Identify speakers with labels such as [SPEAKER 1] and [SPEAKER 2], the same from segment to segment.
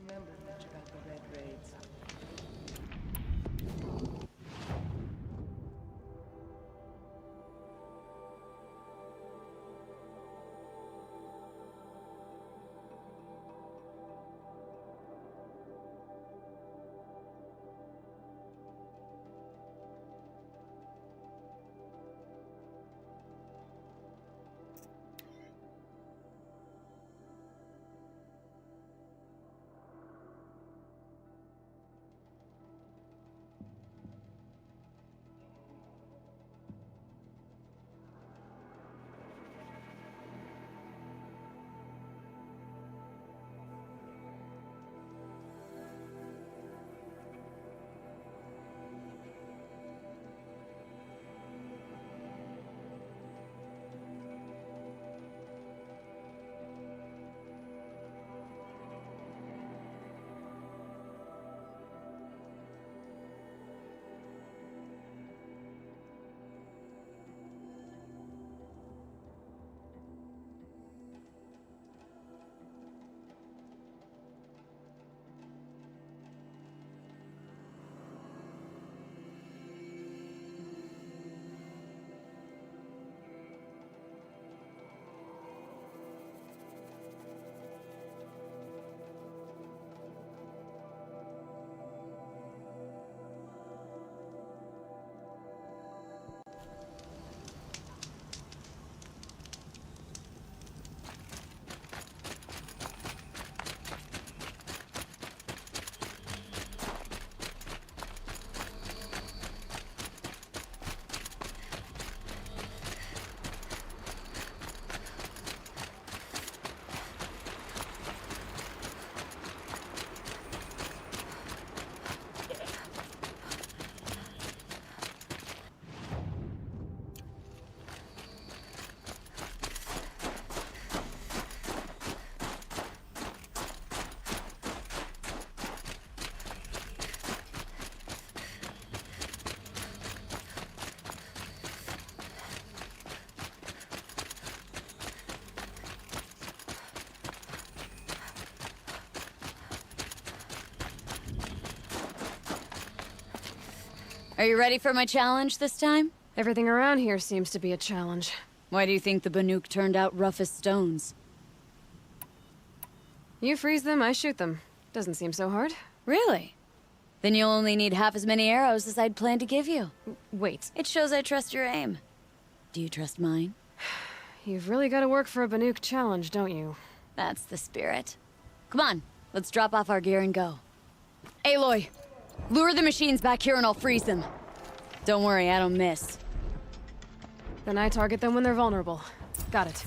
[SPEAKER 1] remember much about the Red Raids.
[SPEAKER 2] Are you ready for my challenge this time?
[SPEAKER 3] Everything around here seems to be a challenge.
[SPEAKER 2] Why do you think the Banuk turned out rough as stones?
[SPEAKER 3] You freeze them, I shoot them. Doesn't seem so hard.
[SPEAKER 2] Really? Then you'll only need half as many arrows as I'd planned to give you.
[SPEAKER 3] Wait,
[SPEAKER 2] It shows I trust your aim. Do you trust mine?
[SPEAKER 3] you've really got to work for a Banuk challenge, don't you?
[SPEAKER 2] That's the spirit. Come on, let's drop off our gear and go. Aloy, lure the machines back here and I'll freeze them. Don't worry, I don't miss.
[SPEAKER 3] Then I target them when they're vulnerable. Got it.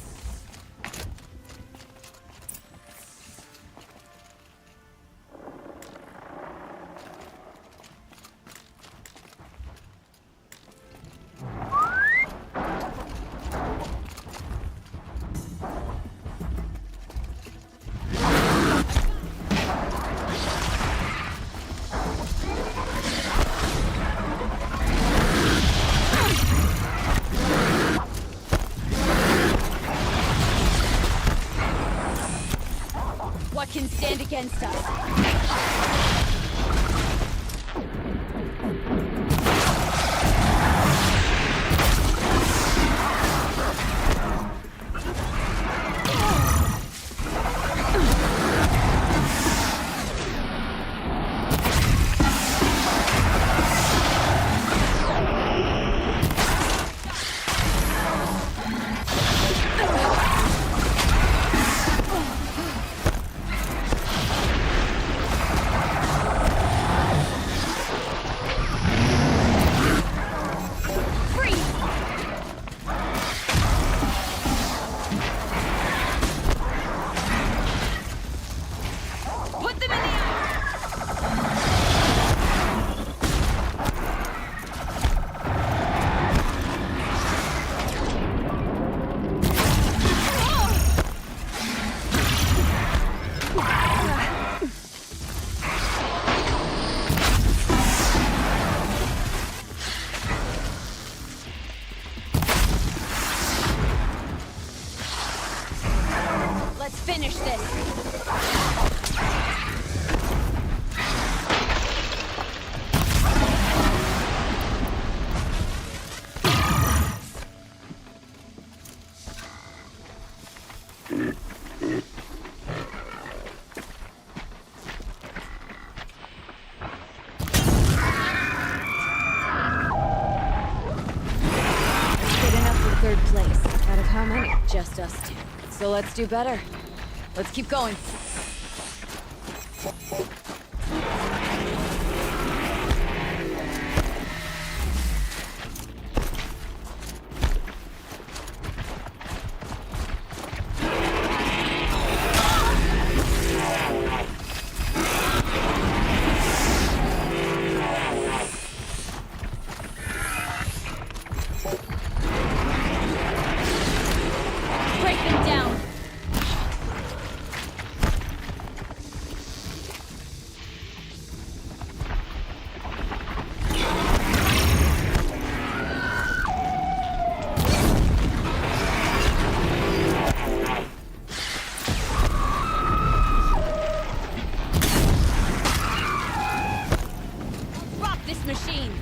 [SPEAKER 2] What can stand against us? Let's finish this. good enough for third place.
[SPEAKER 3] Out of how many?
[SPEAKER 2] Just us two. So let's do better. Let's keep going. Break them down. Rock this machine.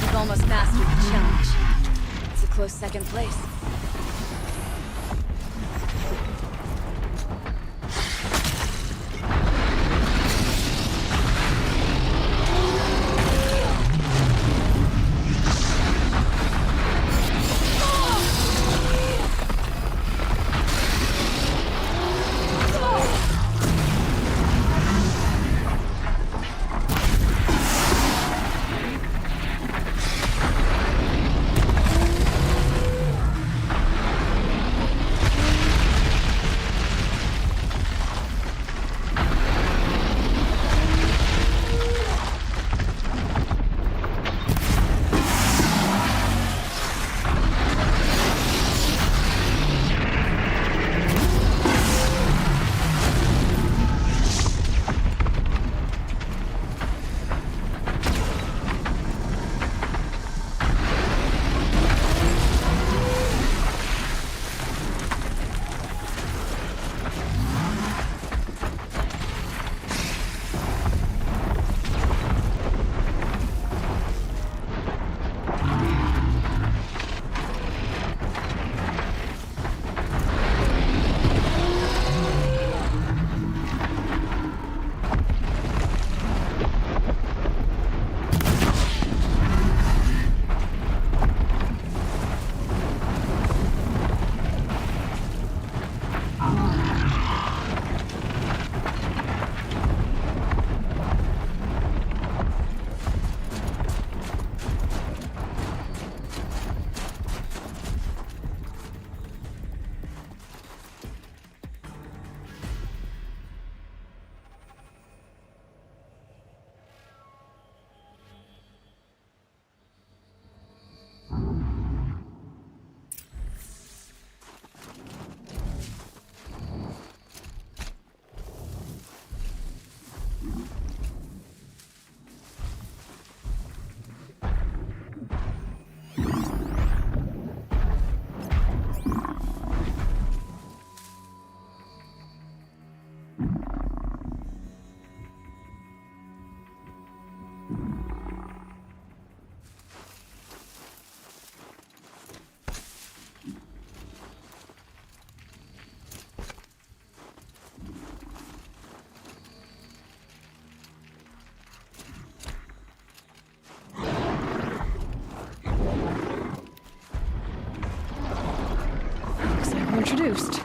[SPEAKER 2] We've almost mastered the challenge. It's a close second place.
[SPEAKER 3] introduced.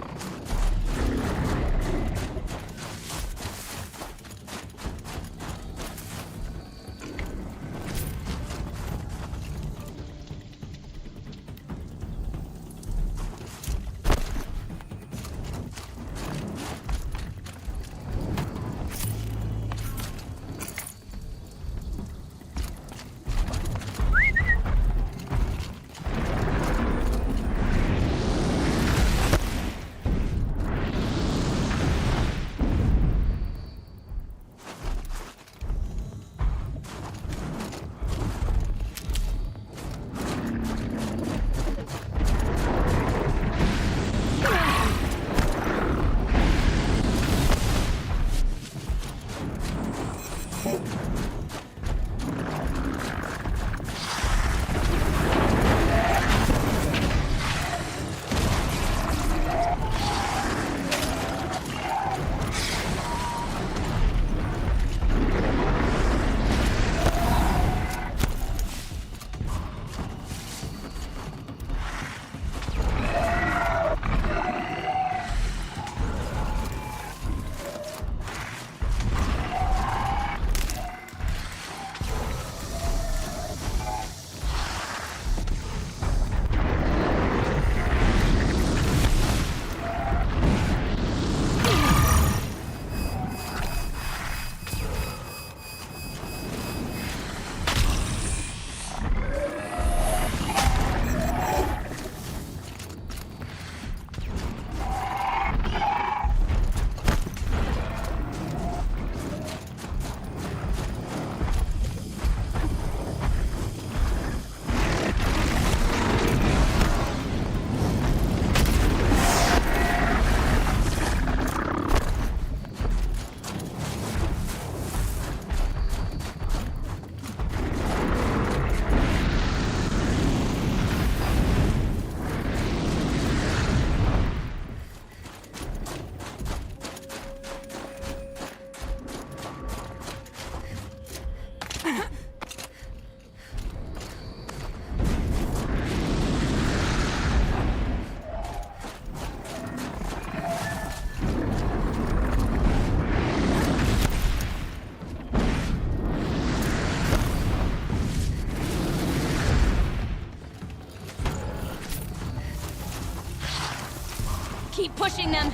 [SPEAKER 2] Keep pushing them!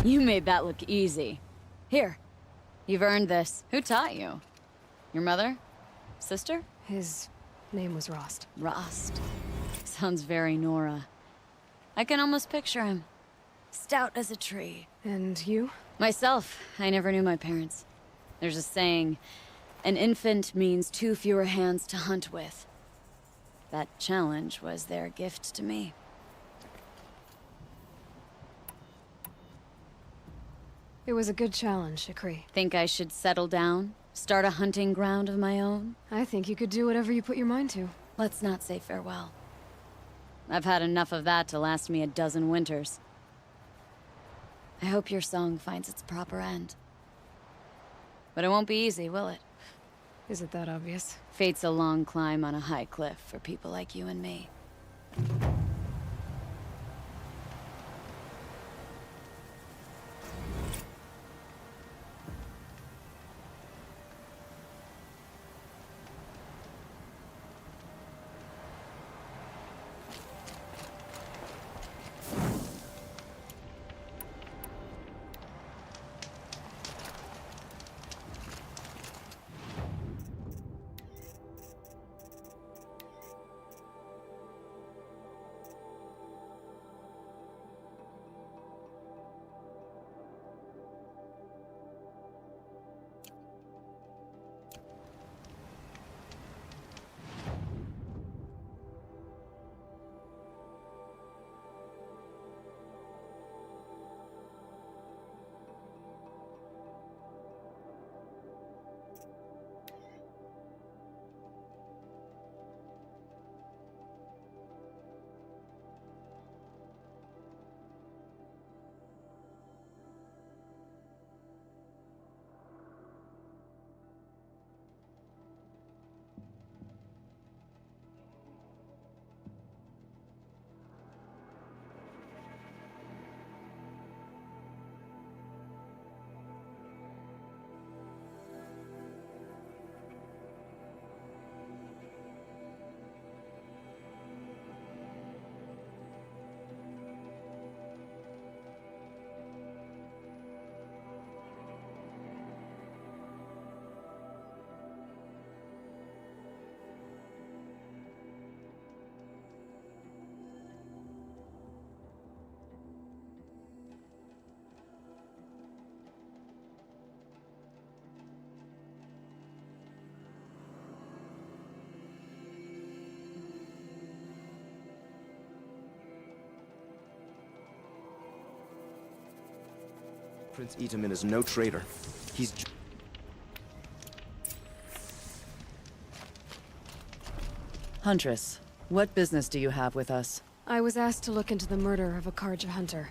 [SPEAKER 2] You made that look easy. Here, you've earned this. Who taught you? Your mother? Sister?
[SPEAKER 3] His name was Rost.
[SPEAKER 2] Rost. Sounds very Nora. I can almost picture him. Stout as a tree.
[SPEAKER 3] And you?
[SPEAKER 2] Myself, I never knew my parents. There's a saying, an infant means 2 fewer hands to hunt with. That challenge was their gift to me.
[SPEAKER 3] It was a good challenge, Ikirie.
[SPEAKER 2] Think I should settle down? Start a hunting ground of my own?
[SPEAKER 3] I think you could do whatever you put your mind to.
[SPEAKER 2] Let's not say farewell. I've had enough of that to last me a dozen winters. I hope your song finds its proper end. But it won't be easy, will it?
[SPEAKER 3] Is it that obvious?
[SPEAKER 2] Fate's a long climb on a high cliff for people like you and me.
[SPEAKER 4] Prince Itamin is no traitor. He's...
[SPEAKER 5] Huntress, what business do you have with us?
[SPEAKER 3] I was asked to look into the murder of a Karja hunter.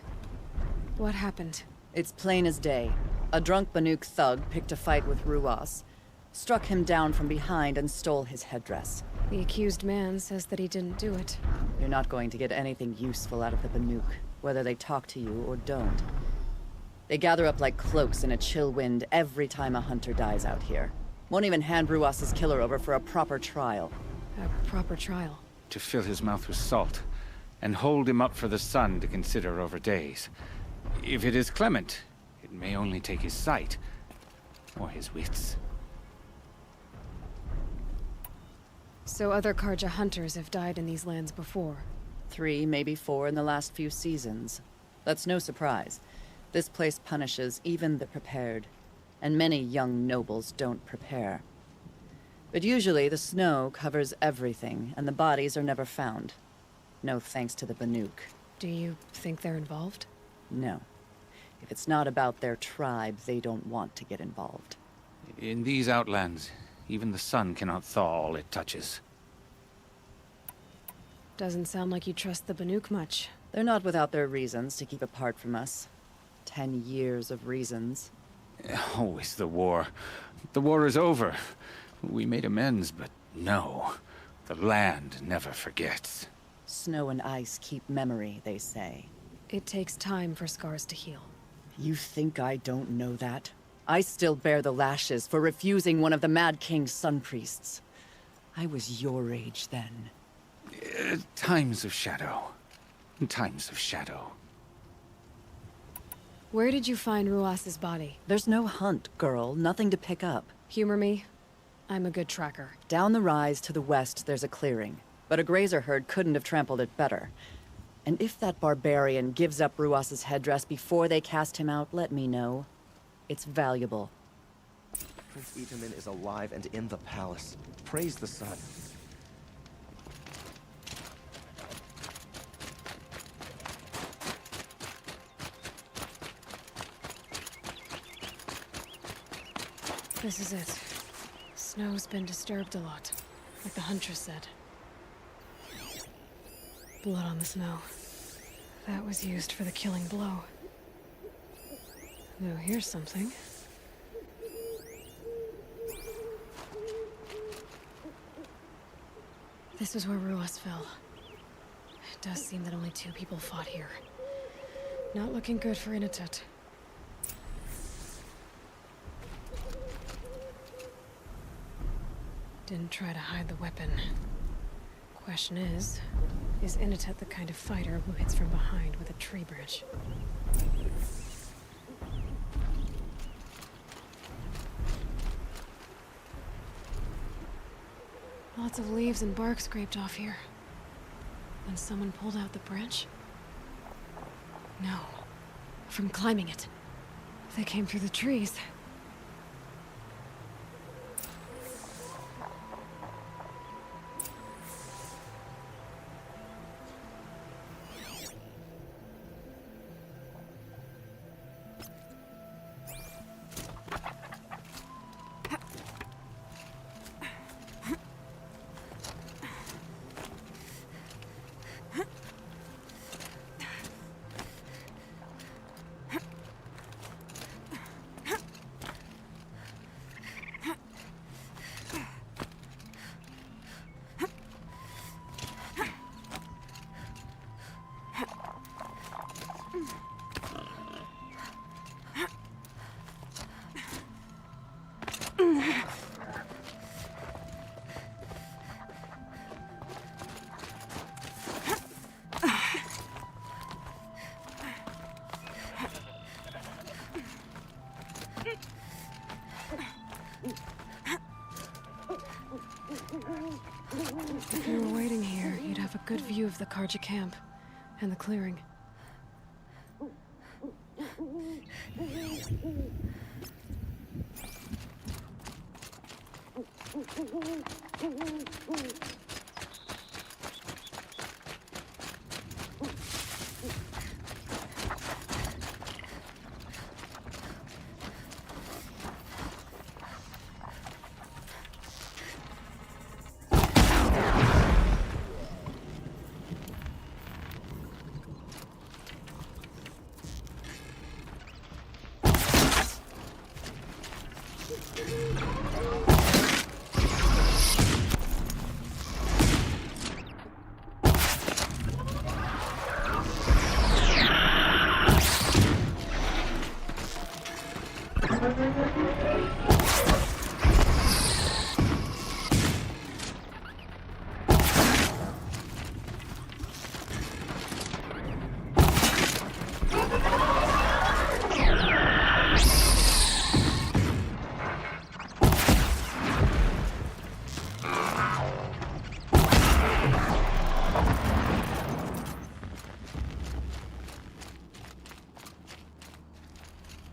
[SPEAKER 3] What happened?
[SPEAKER 5] It's plain as day. A drunk Banuk thug picked a fight with Ruas, struck him down from behind and stole his headdress.
[SPEAKER 3] The accused man says that he didn't do it.
[SPEAKER 5] You're not going to get anything useful out of the Banuk, whether they talk to you or don't. They gather up like cloaks in a chill wind every time a hunter dies out here. Won't even hand Ruas's killer over for a proper trial.
[SPEAKER 3] A proper trial.
[SPEAKER 6] To fill his mouth with salt, and hold him up for the sun to consider over days. If it is clement, it may only take his sight, or his wits.
[SPEAKER 3] So other Karja hunters have died in these lands before.
[SPEAKER 5] 3, maybe 4 in the last few seasons. That's no surprise. This place punishes even the prepared, and many young nobles don't prepare. But usually the snow covers everything, and the bodies are never found. No thanks to the Banuk.
[SPEAKER 3] Do you think they're involved?
[SPEAKER 5] No. If it's not about their tribe, they don't want to get involved.
[SPEAKER 6] In these outlands, even the sun cannot thaw all it touches.
[SPEAKER 3] Doesn't sound like you trust the Banuk much.
[SPEAKER 5] They're not without their reasons to keep apart from us. 10 years of reasons.
[SPEAKER 6] Always the war. The war is over. We made amends, but no. The land never forgets.
[SPEAKER 5] Snow and ice keep memory, they say.
[SPEAKER 3] It takes time for scars to heal.
[SPEAKER 5] You think I don't know that? I still bear the lashes for refusing one of the Mad King's sun priests. I was your age then.
[SPEAKER 6] Times of shadow. Times of shadow.
[SPEAKER 3] Where did you find Ruas's body?
[SPEAKER 5] There's no hunt, girl. Nothing to pick up.
[SPEAKER 3] Humor me. I'm a good tracker.
[SPEAKER 5] Down the rise to the west, there's a clearing. But a grazer herd couldn't have trampled it better. And if that barbarian gives up Ruas's headdress before they cast him out, let me know. It's valuable.
[SPEAKER 4] Prince Itamin is alive and in the palace. Praise the sun.
[SPEAKER 3] This is it. Snow's been disturbed a lot, like the Huntress said. Blood on the snow. That was used for the killing blow. Now here's something. This is where Ruas fell. It does seem that only 2 people fought here. Not looking good for Inatet. Didn't try to hide the weapon. Question is Inatet the kind of fighter who hits from behind with a tree branch? Lots of leaves and bark scraped off here. And someone pulled out the branch? No. From climbing it. They came through the trees. If you were waiting here, you'd have a good view of the Karja camp and the clearing.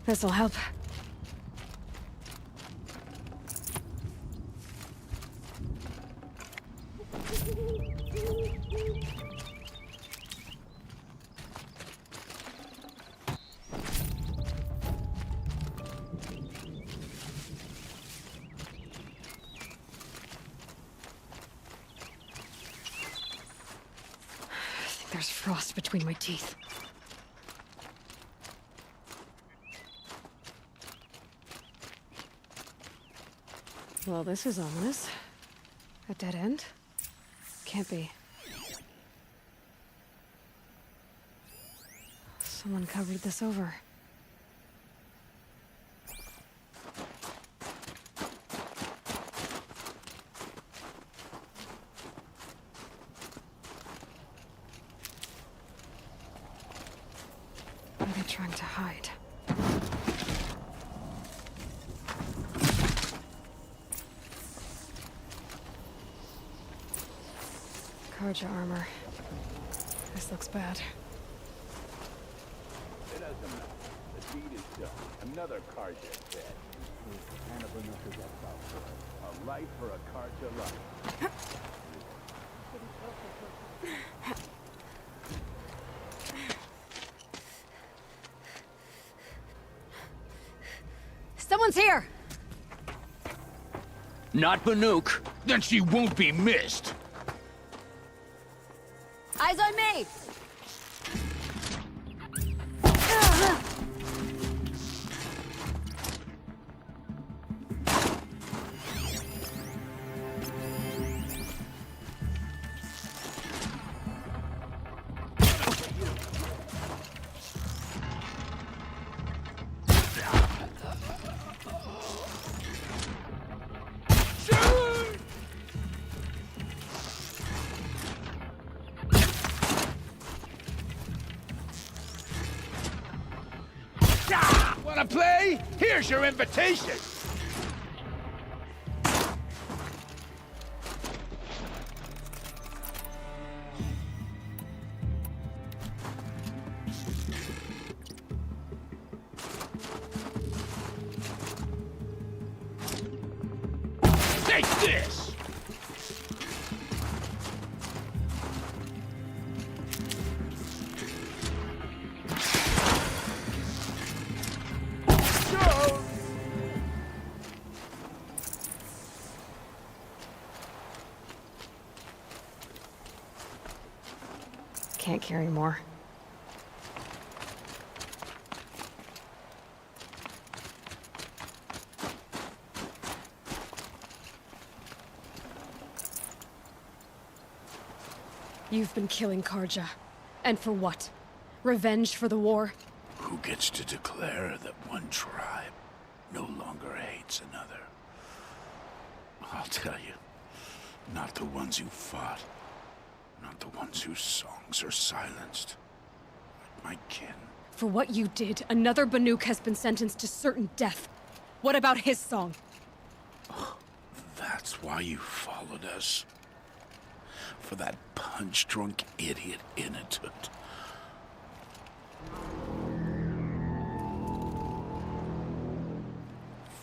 [SPEAKER 3] This'll help. I think there's frost between my teeth. Well, this is ominous. A dead end? Can't be. Someone covered this over. What are they trying to hide? Karja armor. This looks bad.
[SPEAKER 7] It doesn't matter. The deed is done. Another Karja dead. A life for a Karja life.
[SPEAKER 2] Someone's here!
[SPEAKER 8] Not Banuk. Then she won't be missed.
[SPEAKER 2] Eyes on me!
[SPEAKER 8] wanna play? Here's your invitation! Take this!
[SPEAKER 3] Can't carry more. You've been killing Karja. And for what? Revenge for the war?
[SPEAKER 8] Who gets to declare that one tribe no longer hates another? I'll tell you, not the ones who fought. Not the ones whose songs are silenced. Like my kin.
[SPEAKER 3] For what you did, another Banuk has been sentenced to certain death. What about his song?
[SPEAKER 8] That's why you followed us. For that punch-drunk idiot Inatut.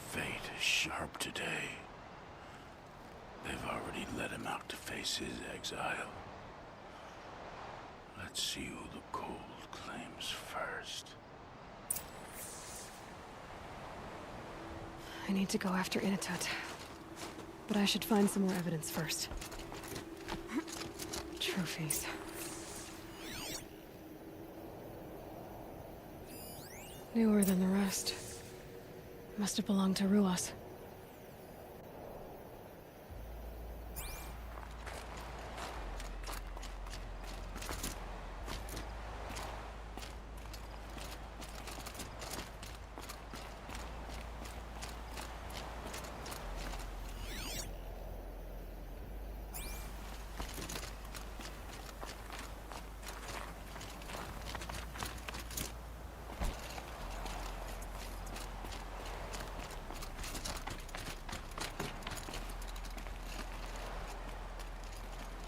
[SPEAKER 8] Fate is sharp today. They've already let him out to face his exile. Let's see who the cold claims first.
[SPEAKER 3] I need to go after Inatut. But I should find some more evidence first. Trophies. Newer than the rest. Must have belonged to Ruas.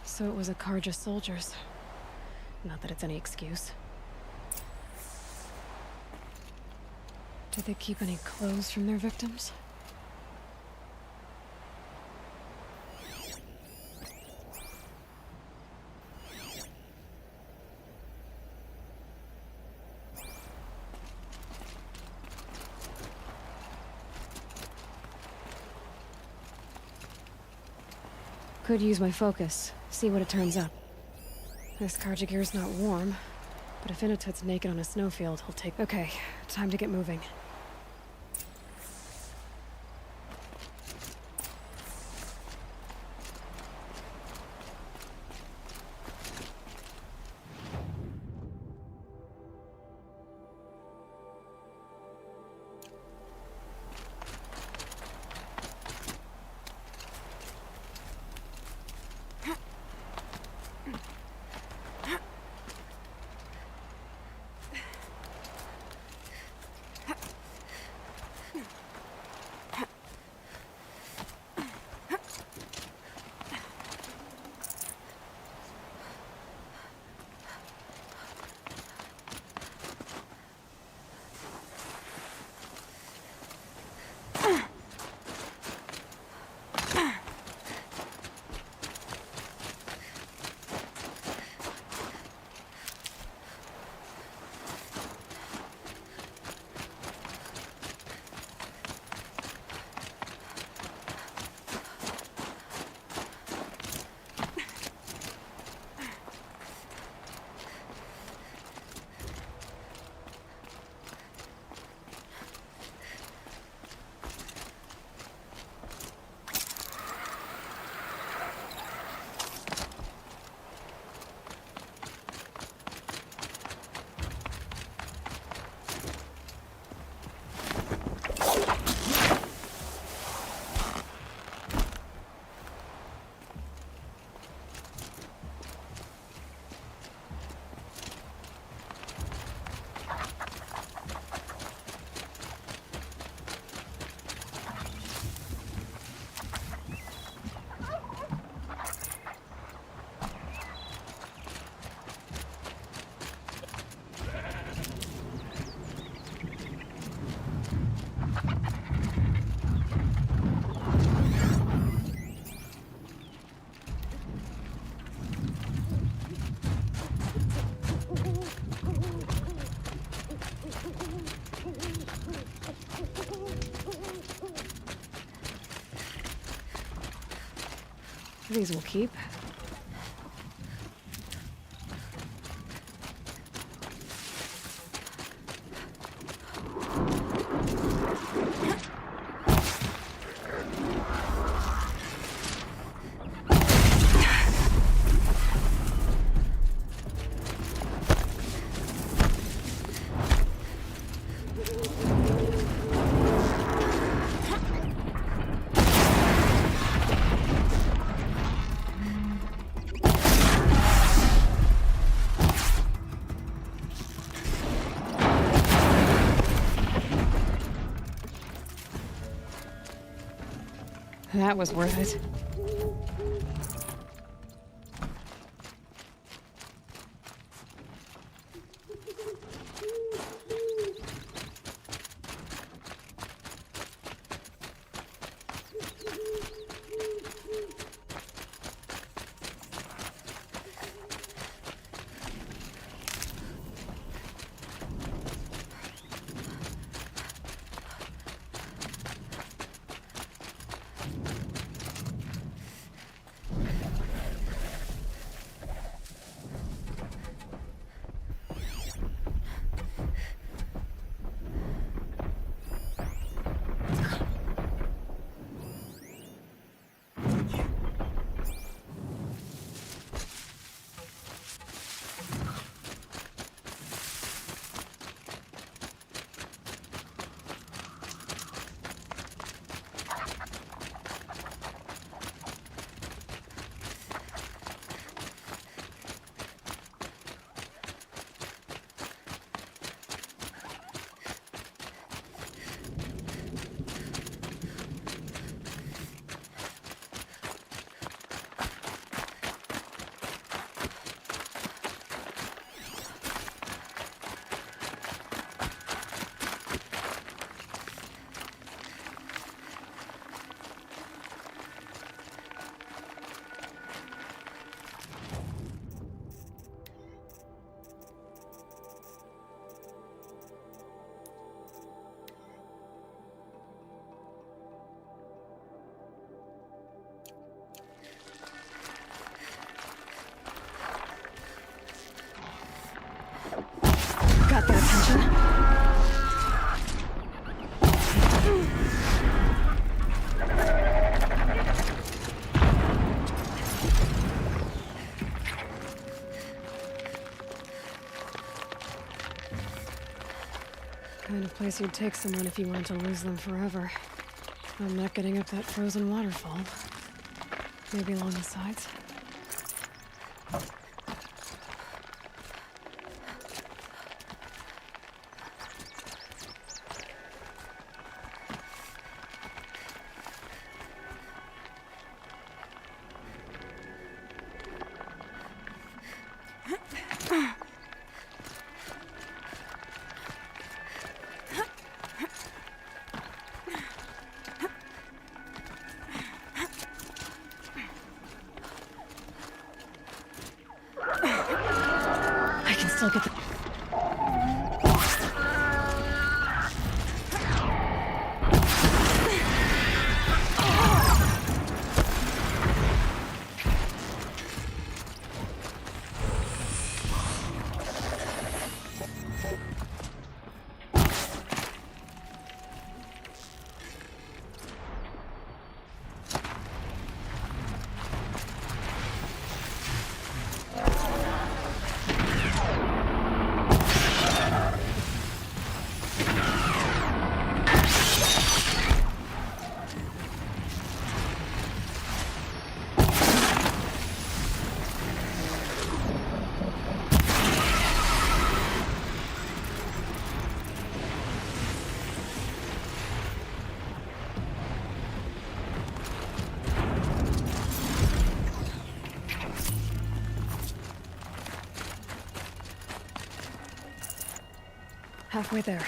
[SPEAKER 3] So it was a Karja soldiers. Not that it's any excuse. Did they keep any clothes from their victims? Could use my focus. See what it turns up. This Karja gear's not warm, but if Inatut's naked on a snowfield, he'll take... Okay, time to get moving. These will keep. That was worth it. Got their attention. Kind of place you'd take someone if you wanted to lose them forever. I'm not getting up that frozen waterfall. Maybe along the sides? I can still get the... Halfway there.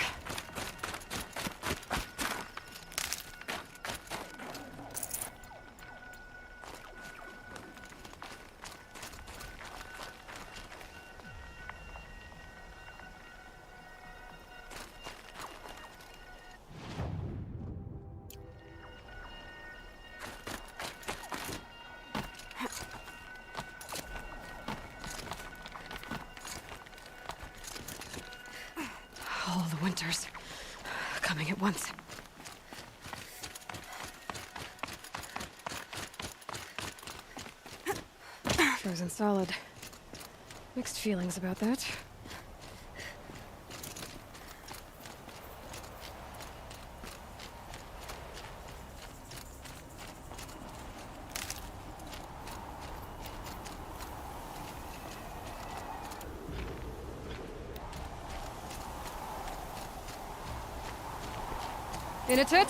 [SPEAKER 3] at once. Frozen solid. Mixed feelings about that. Inatut!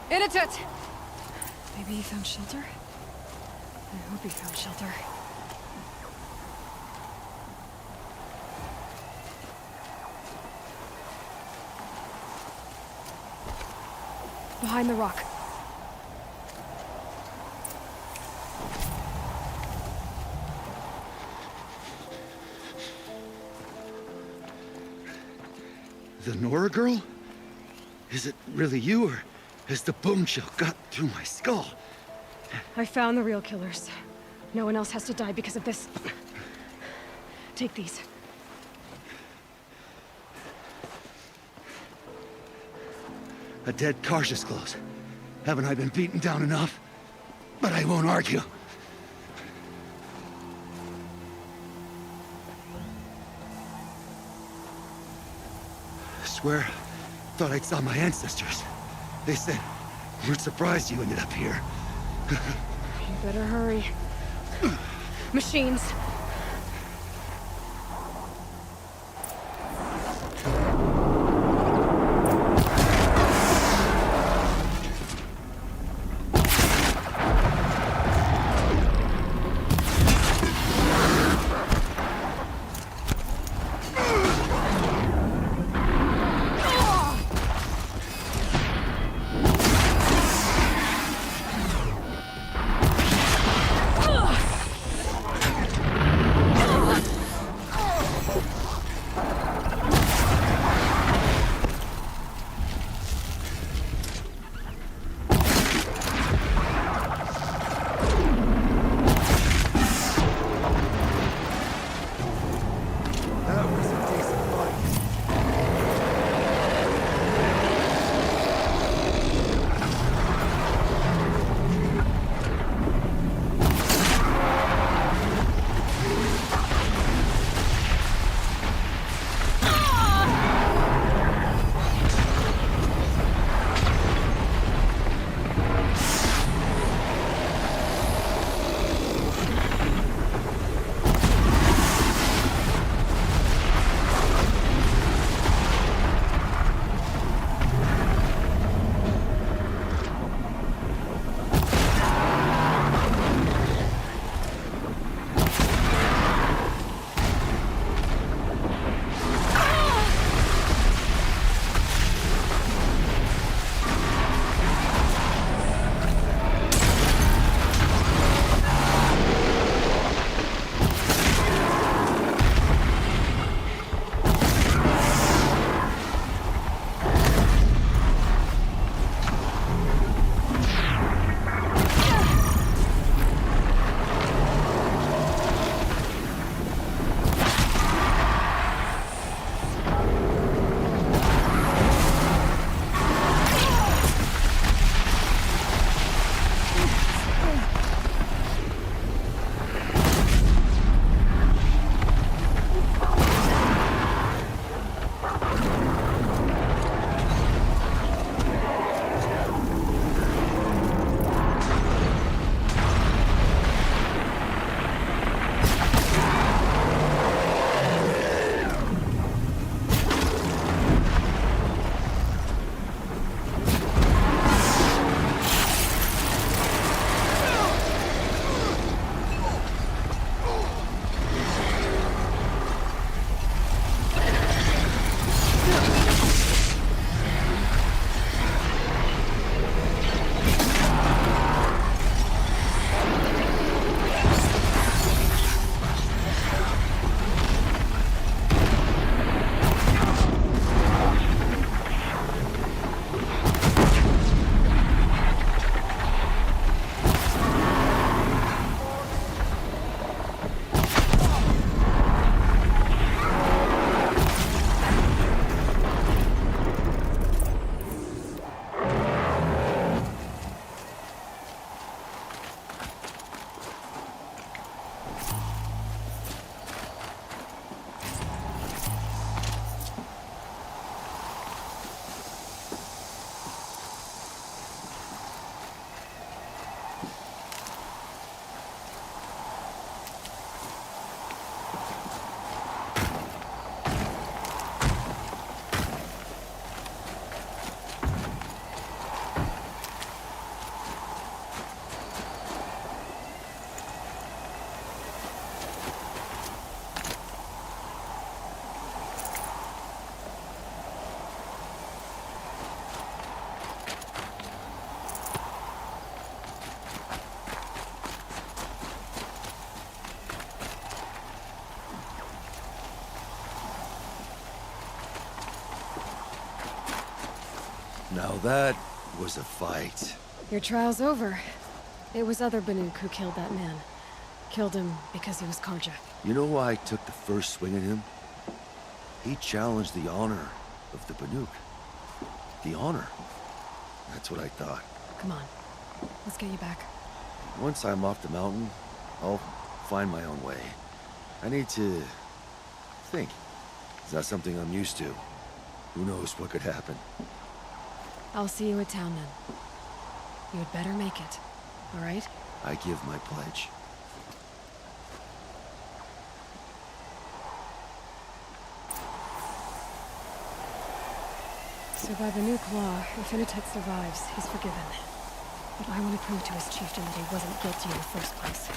[SPEAKER 3] Inatut! Maybe he found shelter? I hope he found shelter. Behind the rock.
[SPEAKER 9] The Nora girl? Is it really you, or has the bone shell got through my skull?
[SPEAKER 3] I found the real killers. No one else has to die because of this. Take these.
[SPEAKER 9] A dead Karsh's close. Haven't I been beaten down enough? But I won't argue. I swear, thought I saw my ancestors. They said, we're surprised you ended up here.
[SPEAKER 3] You better hurry. Machines.
[SPEAKER 9] Now that was a fight.
[SPEAKER 3] Your trial's over. It was other Banuk who killed that man. Killed him because he was Karja.
[SPEAKER 9] You know why I took the first swing at him? He challenged the honor of the Banuk. The honor. That's what I thought.
[SPEAKER 3] Come on. Let's get you back.
[SPEAKER 9] Once I'm off the mountain, I'll find my own way. I need to think. It's not something I'm used to. Who knows what could happen?
[SPEAKER 3] I'll see you at town then. You had better make it. All right?
[SPEAKER 9] I give my pledge.
[SPEAKER 3] So by Banuk law, if Initet survives, he's forgiven. But I want to prove to his chieftain that he wasn't guilty in the first place.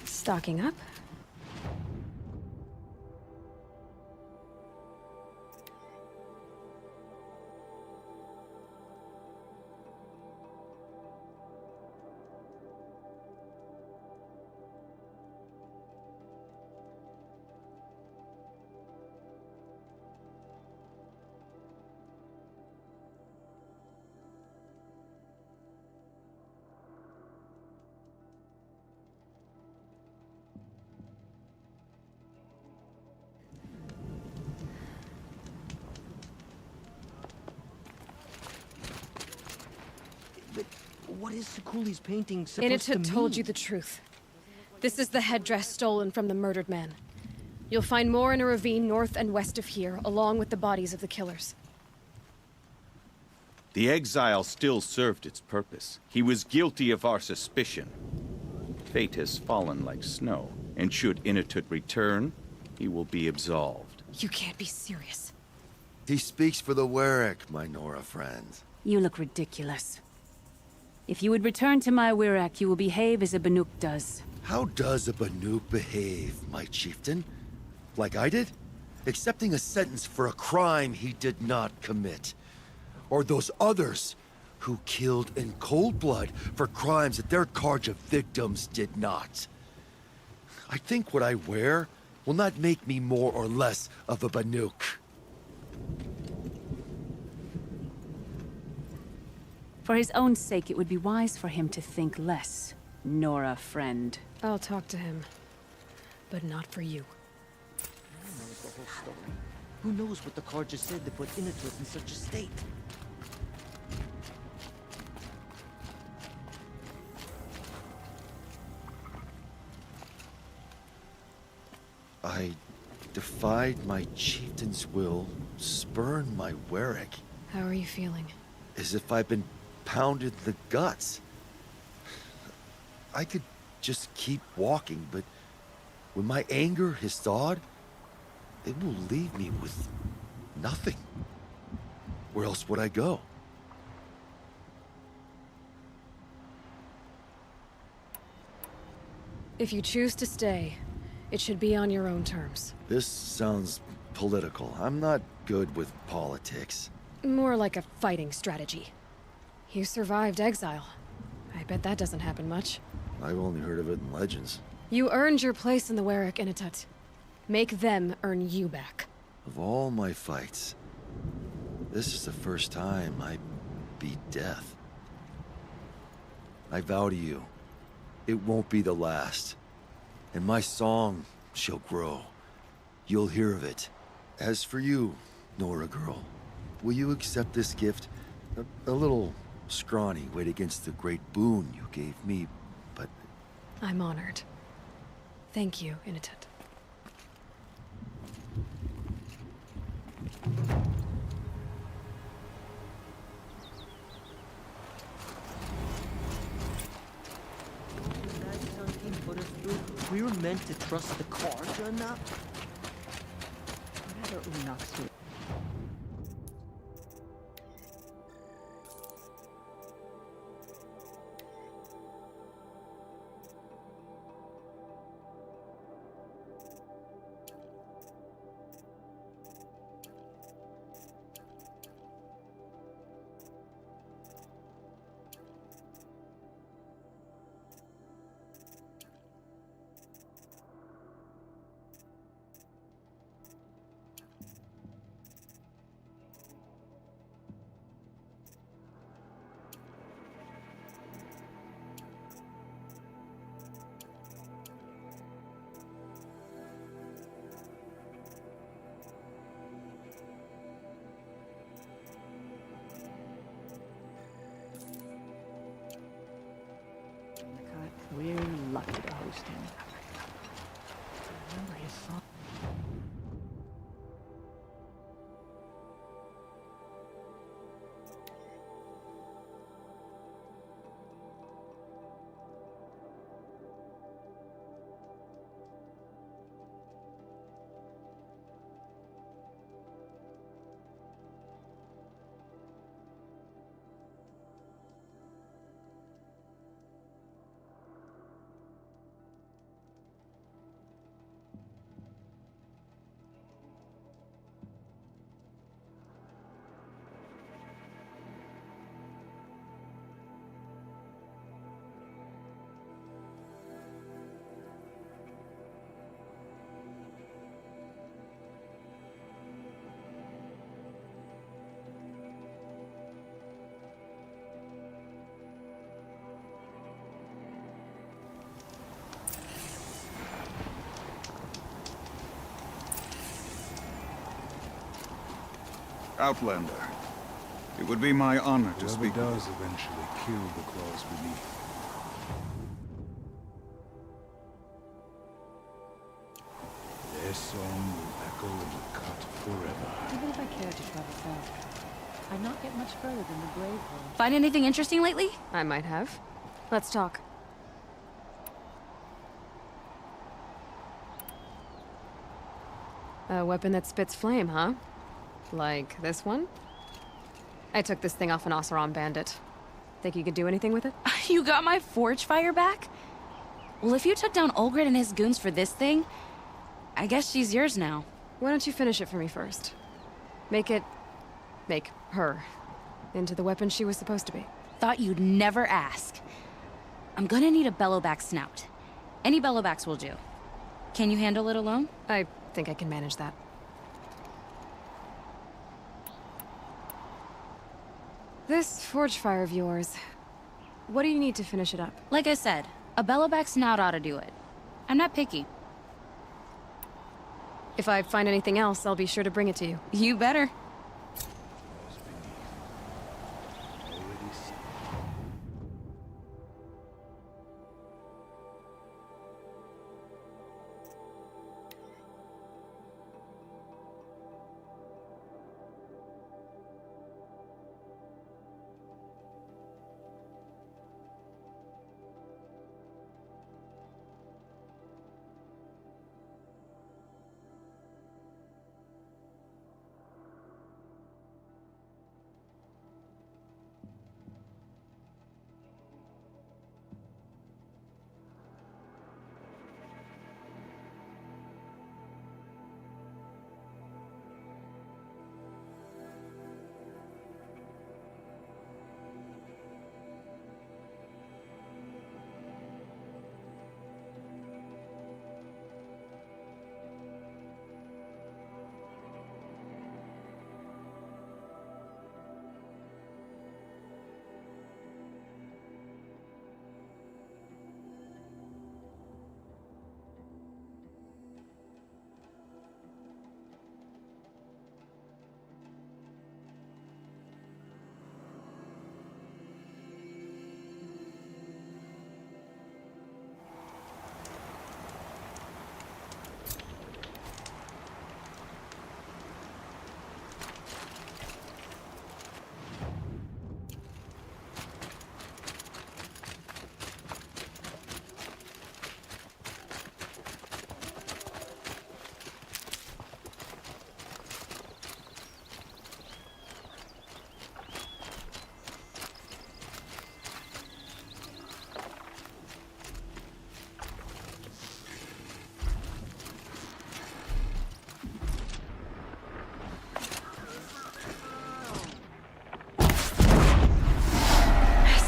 [SPEAKER 3] Stocking up?
[SPEAKER 4] What is Sukuli's painting supposed to mean?
[SPEAKER 3] Initet told you the truth. This is the headdress stolen from the murdered man. You'll find more in a ravine north and west of here, along with the bodies of the killers.
[SPEAKER 7] The exile still served its purpose. He was guilty of our suspicion. Fate has fallen like snow, and should Inatut return, he will be absolved.
[SPEAKER 3] You can't be serious.
[SPEAKER 9] He speaks for the Werek, my Nora friend.
[SPEAKER 10] You look ridiculous. If you would return to my Wirrak, you will behave as a Banuk does.
[SPEAKER 9] How does a Banuk behave, my chieftain? Like I did? Accepting a sentence for a crime he did not commit. Or those others who killed in cold blood for crimes that their Karja victims did not. I think what I wear will not make me more or less of a Banuk.
[SPEAKER 10] For his own sake, it would be wise for him to think less. Nora, friend.
[SPEAKER 3] I'll talk to him. But not for you.
[SPEAKER 4] awful story. Who knows what the Carja said to put Innitus in such a state?
[SPEAKER 9] I defied my chieftain's will, spurned my Werrick,
[SPEAKER 3] How are you feeling?
[SPEAKER 9] as if I'd been pounded in the guts. I could just keep walking, but when my anger has thawed, it will leave me with nothing. Where else would I go?
[SPEAKER 3] If you choose to stay, it should be on your own terms.
[SPEAKER 9] This sounds political. I'm not good with politics.
[SPEAKER 3] More like a fighting strategy. You survived exile. I bet that doesn't happen much.
[SPEAKER 9] I've only heard of it in legends.
[SPEAKER 3] You earned your place in the Werrick Innitud. Make them earn you back.
[SPEAKER 9] Of all my fights, this is the first time I beat death. I vow to you, it won't be the last. And my song shall grow. You'll hear of it. As for you, Nora girl, will you accept this gift? A little scrawny weighed against the great boon you gave me, but...
[SPEAKER 3] I'm honored. Thank you, Innitud.
[SPEAKER 4] We were meant to trust the Carja enough?
[SPEAKER 1] Whatever Unox do. We're lucky to host him. Remember his song?
[SPEAKER 11] Outlander, it would be my honor to
[SPEAKER 8] Whoever
[SPEAKER 11] speak.
[SPEAKER 8] does eventually kill the claws beneath. Their song will echo in the cut forever.
[SPEAKER 1] Even if I cared to travel faster, I'd not get much further than the grave road.
[SPEAKER 2] Find anything interesting lately?
[SPEAKER 3] I might have. Let's talk. A weapon that spits flame, huh? Like this one? I took this thing off an Oseram bandit. Think you could do anything with it?
[SPEAKER 2] You got my Forgefire back? Well, if you took down Olgrid and his goons for this thing, I guess she's yours now.
[SPEAKER 3] Why don't you finish it for me first? Make her into the weapon she was supposed to be.
[SPEAKER 2] Thought you'd never ask. I'm gonna need a bellowback snout. Any bellowbacks will do. Can you handle it alone?
[SPEAKER 3] I think I can manage that. This Forgefire of yours, what do you need to finish it up?
[SPEAKER 2] Like I said, a bellowback snout ought to do it. I'm not picky.
[SPEAKER 3] If I find anything else, I'll be sure to bring it to you.
[SPEAKER 2] You better.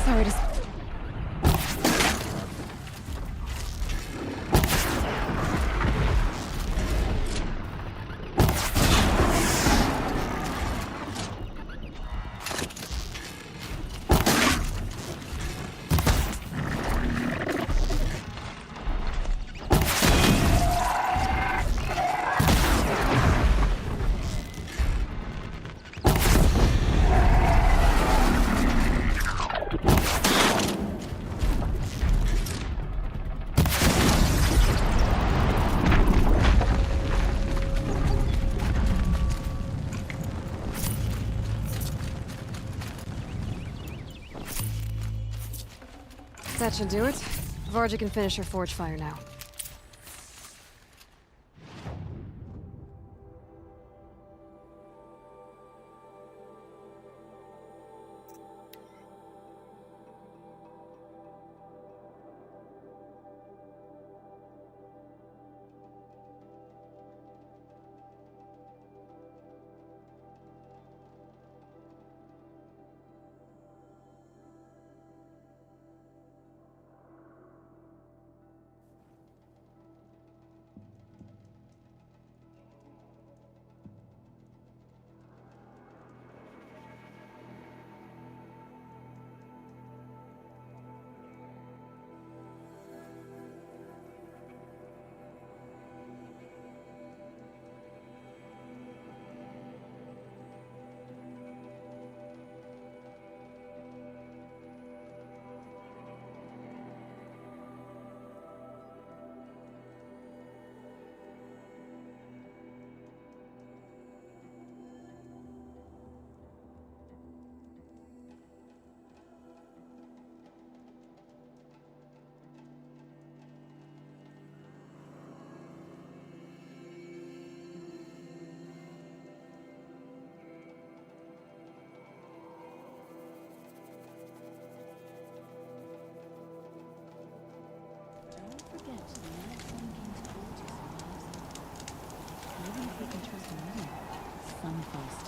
[SPEAKER 3] Sorry to... That should do it. Varga can finish her Forgefire now.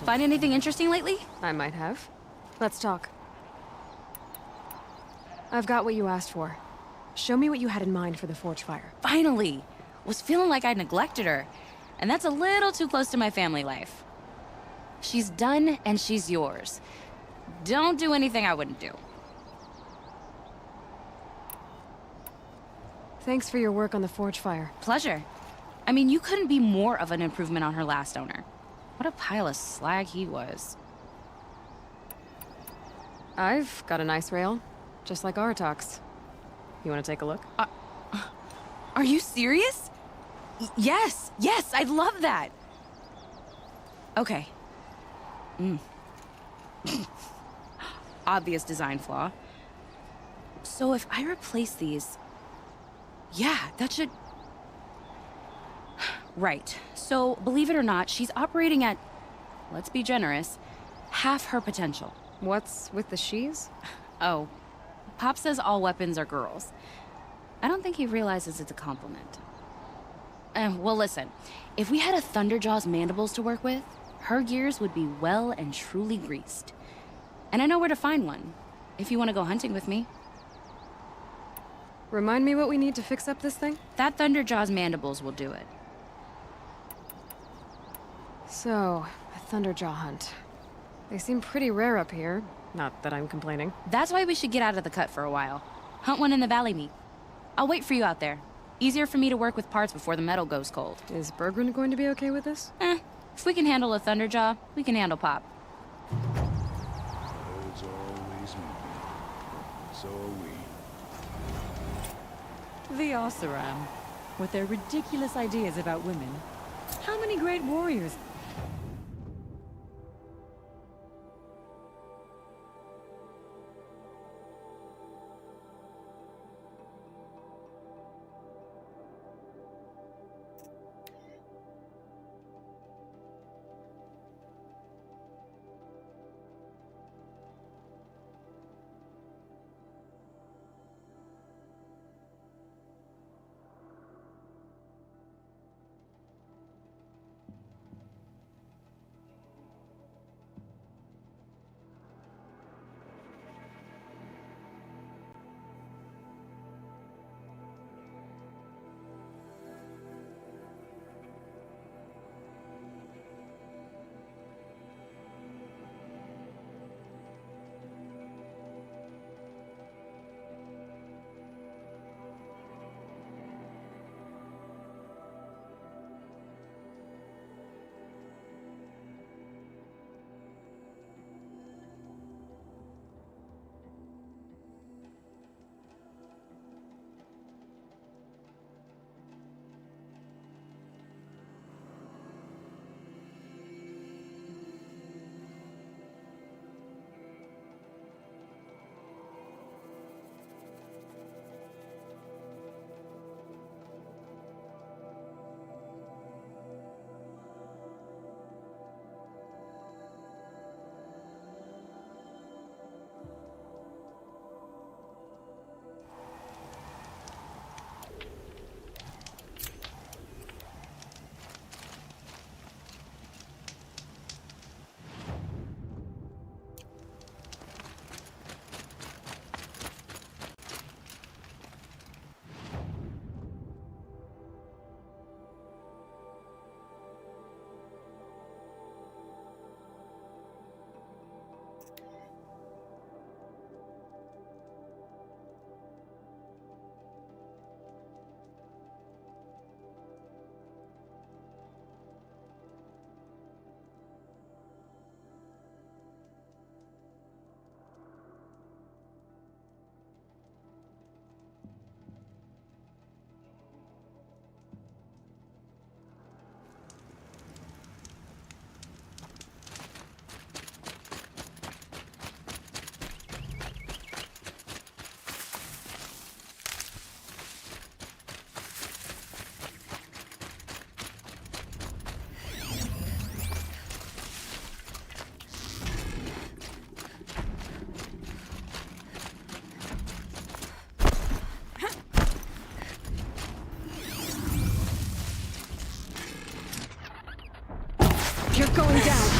[SPEAKER 2] Find anything interesting lately?
[SPEAKER 3] I might have. Let's talk. I've got what you asked for. Show me what you had in mind for the Forgefire.
[SPEAKER 2] Finally! Was feeling like I neglected her. And that's a little too close to my family life. She's done, and she's yours. Don't do anything I wouldn't do.
[SPEAKER 3] Thanks for your work on the Forgefire.
[SPEAKER 2] Pleasure.
[SPEAKER 12] I mean, you couldn't be more of an improvement on her last owner. What a pile of slag he was.
[SPEAKER 3] I've got an Icerail, just like Artok's. You want to take a look?
[SPEAKER 12] Are you serious? Yes, I'd love that. Okay. Obvious design flaw. So if I replace these... Yeah, that should... Right. So, believe it or not, she's operating at, let's be generous, half her potential.
[SPEAKER 3] What's with the she's?
[SPEAKER 12] Oh, Pop says all weapons are girls. I don't think he realizes it's a compliment. Well, listen. If we had a Thunderjaw's mandibles to work with, her gears would be well and truly greased. And I know where to find one, if you want to go hunting with me.
[SPEAKER 3] Remind me what we need to fix up this thing?
[SPEAKER 12] That Thunderjaw's mandibles will do it.
[SPEAKER 3] So, a Thunderjaw hunt. They seem pretty rare up here. Not that I'm complaining.
[SPEAKER 12] That's why we should get out of the cut for a while. Hunt one in the valley meet. I'll wait for you out there. Easier for me to work with parts before the metal goes cold.
[SPEAKER 3] Is Berggren going to be okay with this?
[SPEAKER 12] If we can handle a Thunderjaw, we can handle Pop.
[SPEAKER 8] Roads always moving. So are we.
[SPEAKER 1] The Icerail, with their ridiculous ideas about women. How many great warriors?
[SPEAKER 3] You're going down.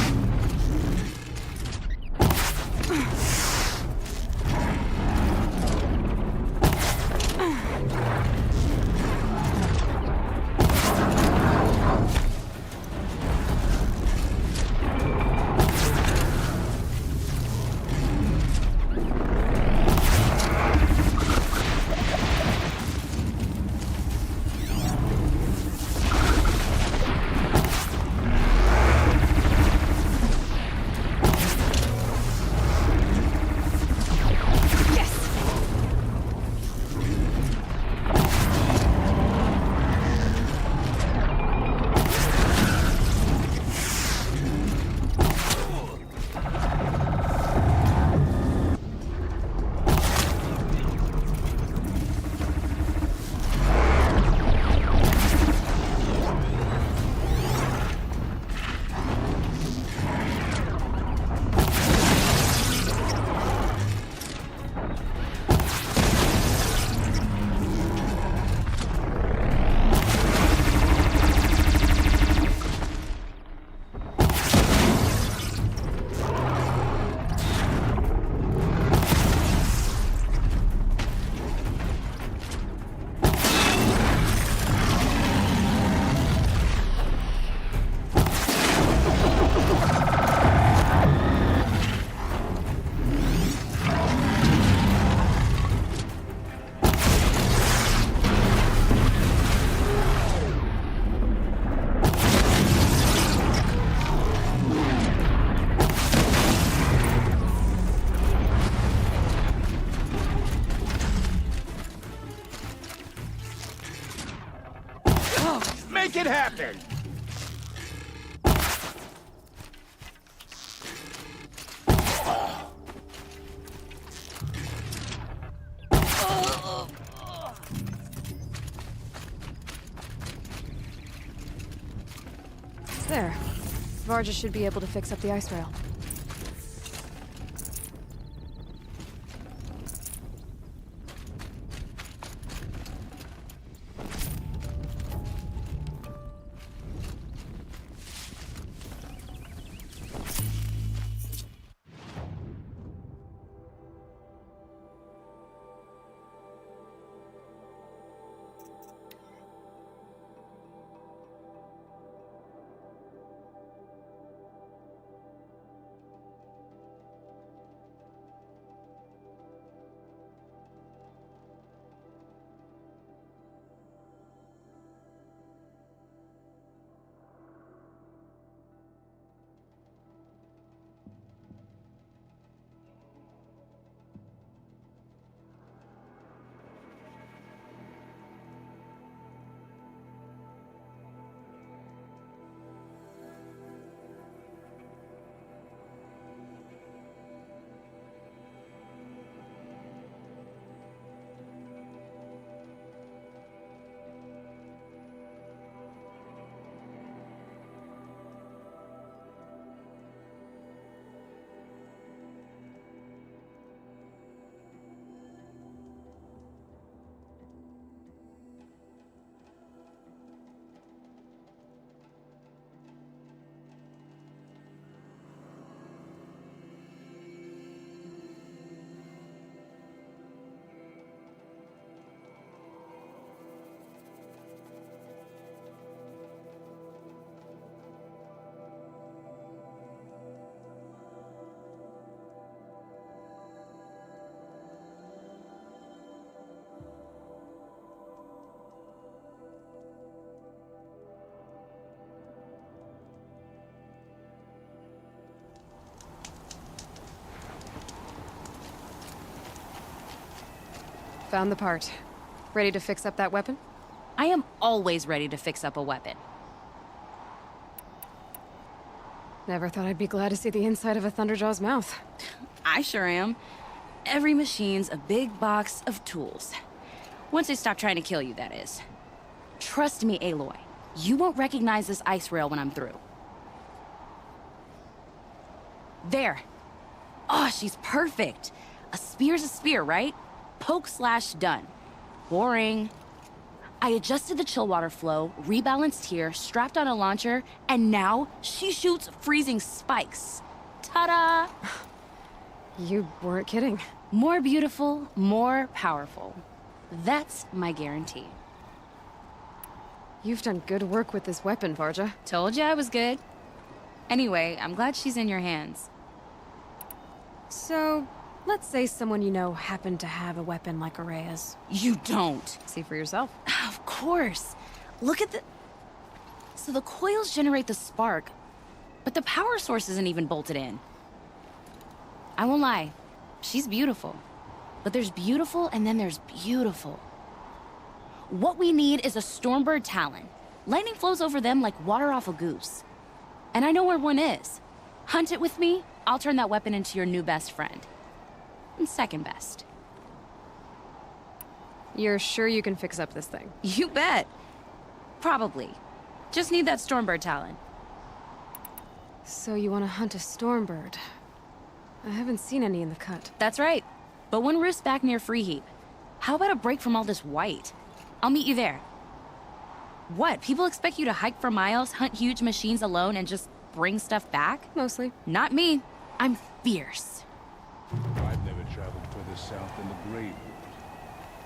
[SPEAKER 6] it happen!
[SPEAKER 3] There. Varja should be able to fix up the Icerail. Found the part. Ready to fix up that weapon?
[SPEAKER 12] I am always ready to fix up a weapon.
[SPEAKER 3] Never thought I'd be glad to see the inside of a Thunderjaw's mouth.
[SPEAKER 12] I sure am. Every machine's a big box of tools. Once they stop trying to kill you, that is. Trust me, Aloy. You won't recognize this Icerail when I'm through. There. Oh, she's perfect. A spear's a spear, right? Poke slash done. Boring. I adjusted the chill water flow, rebalanced here, strapped on a launcher, and now she shoots freezing spikes. Ta-da!
[SPEAKER 3] You weren't kidding.
[SPEAKER 12] More beautiful, more powerful. That's my guarantee.
[SPEAKER 3] You've done good work with this weapon, Varja.
[SPEAKER 12] Told you I was good. Anyway, I'm glad she's in your hands.
[SPEAKER 3] So, let's say someone you know happened to have a weapon like Araya's.
[SPEAKER 12] You don't.
[SPEAKER 3] See for yourself.
[SPEAKER 12] Of course. Look at the... So the coils generate the spark, but the power source isn't even bolted in. I won't lie. She's beautiful. But there's beautiful and then there's beautiful. What we need is a Stormbird Talon. Lightning flows over them like water off a goose. And I know where one is. Hunt it with me, I'll turn that weapon into your new best friend. And second best.
[SPEAKER 3] You're sure you can fix up this thing?
[SPEAKER 12] You bet. Probably. Just need that Stormbird Talon.
[SPEAKER 3] So you want to hunt a Stormbird? I haven't seen any in the cut.
[SPEAKER 12] That's right. But one roof's back near Freeheap. How about a break from all this white? I'll meet you there. What? People expect you to hike for miles, hunt huge machines alone, and just bring stuff back?
[SPEAKER 3] Mostly.
[SPEAKER 12] Not me. I'm fierce.
[SPEAKER 8] I've never traveled further south than the Grey Wood.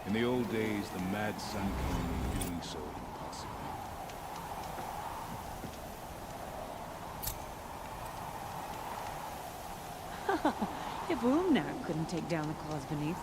[SPEAKER 8] In the old days, the Mad Sun King made doing so impossible.
[SPEAKER 1] If Umnar couldn't take down the claws beneath.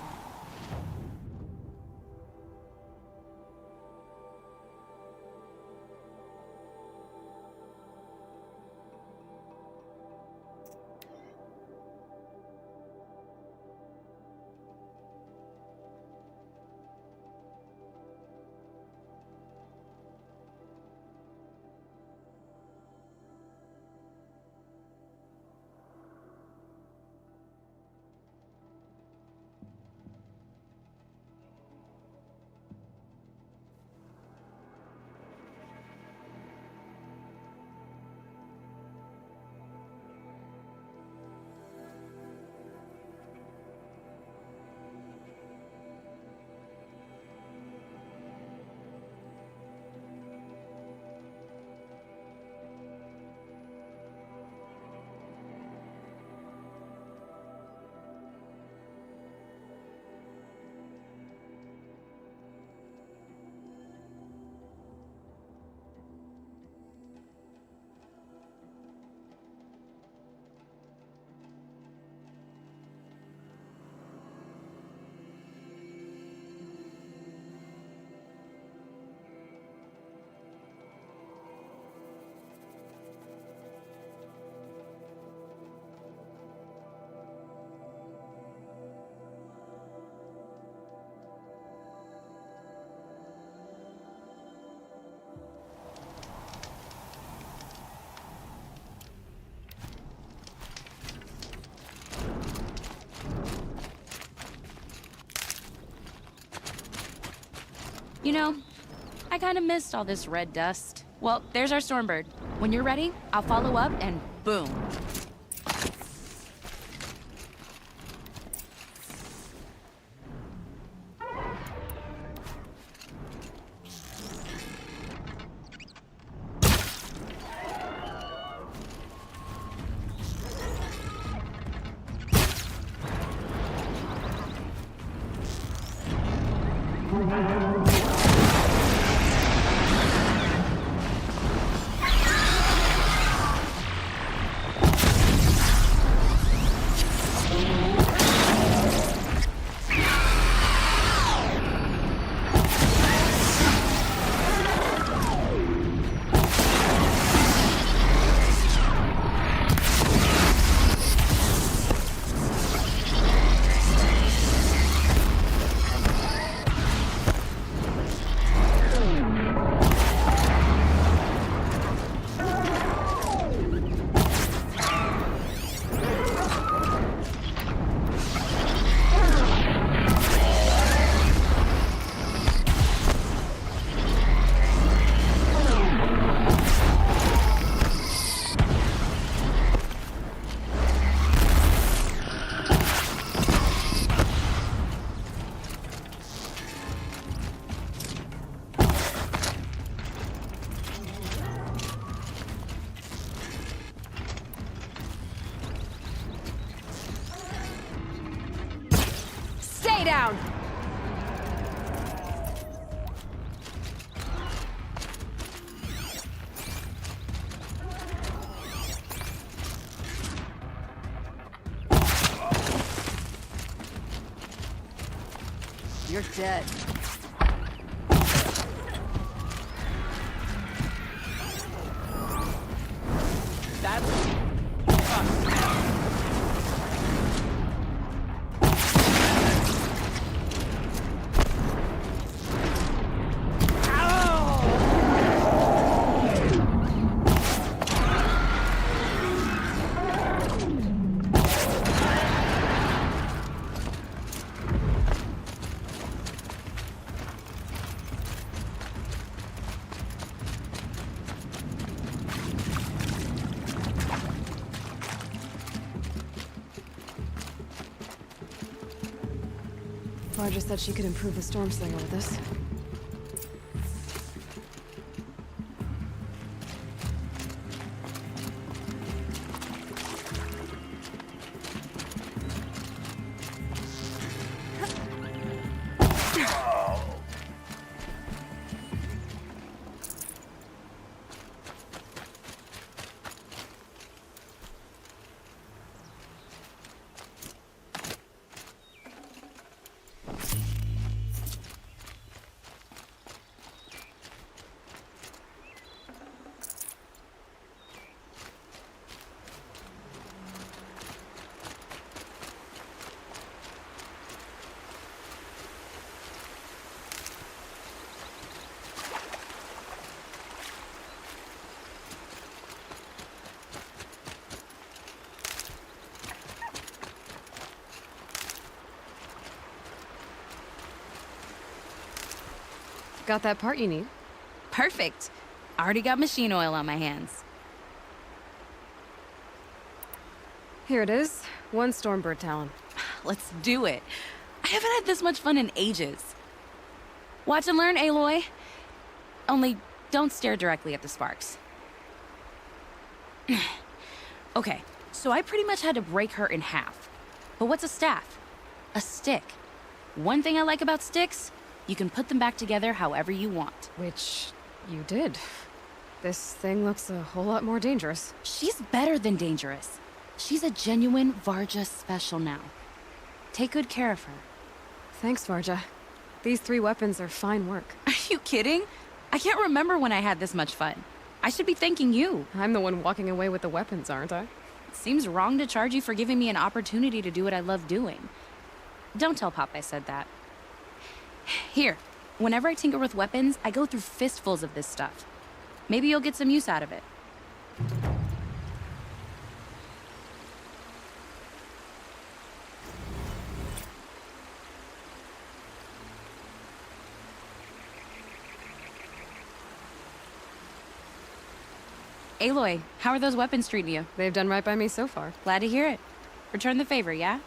[SPEAKER 12] You know, I kind of missed all this red dust. Well, there's our Stormbird. When you're ready, I'll follow up and boom.
[SPEAKER 3] Down!
[SPEAKER 5] You're dead.
[SPEAKER 3] Forge said she could improve the Stormslinger with this. Got that part you need?
[SPEAKER 12] Perfect. Already got machine oil on my hands.
[SPEAKER 3] Here it is. 1 Stormbird talon.
[SPEAKER 12] Let's do it. I haven't had this much fun in ages. Watch and learn, Aloy. Only don't stare directly at the sparks. Okay, so I pretty much had to break her in half. But what's a staff? A stick. One thing I like about sticks, you can put them back together however you want.
[SPEAKER 3] Which you did. This thing looks a whole lot more dangerous.
[SPEAKER 12] She's better than dangerous. She's a genuine Varja special now. Take good care of her.
[SPEAKER 3] Thanks, Varja. These 3 weapons are fine work.
[SPEAKER 12] Are you kidding? I can't remember when I had this much fun. I should be thanking you.
[SPEAKER 3] I'm the one walking away with the weapons, aren't I?
[SPEAKER 12] It seems wrong to charge you for giving me an opportunity to do what I love doing. Don't tell Pop I said that. Here, whenever I tinker with weapons, I go through fistfuls of this stuff. Maybe you'll get some use out of it. Aloy, how are those weapons treating you?
[SPEAKER 3] They've done right by me so far.
[SPEAKER 12] Glad to hear it. Return the favor, yeah?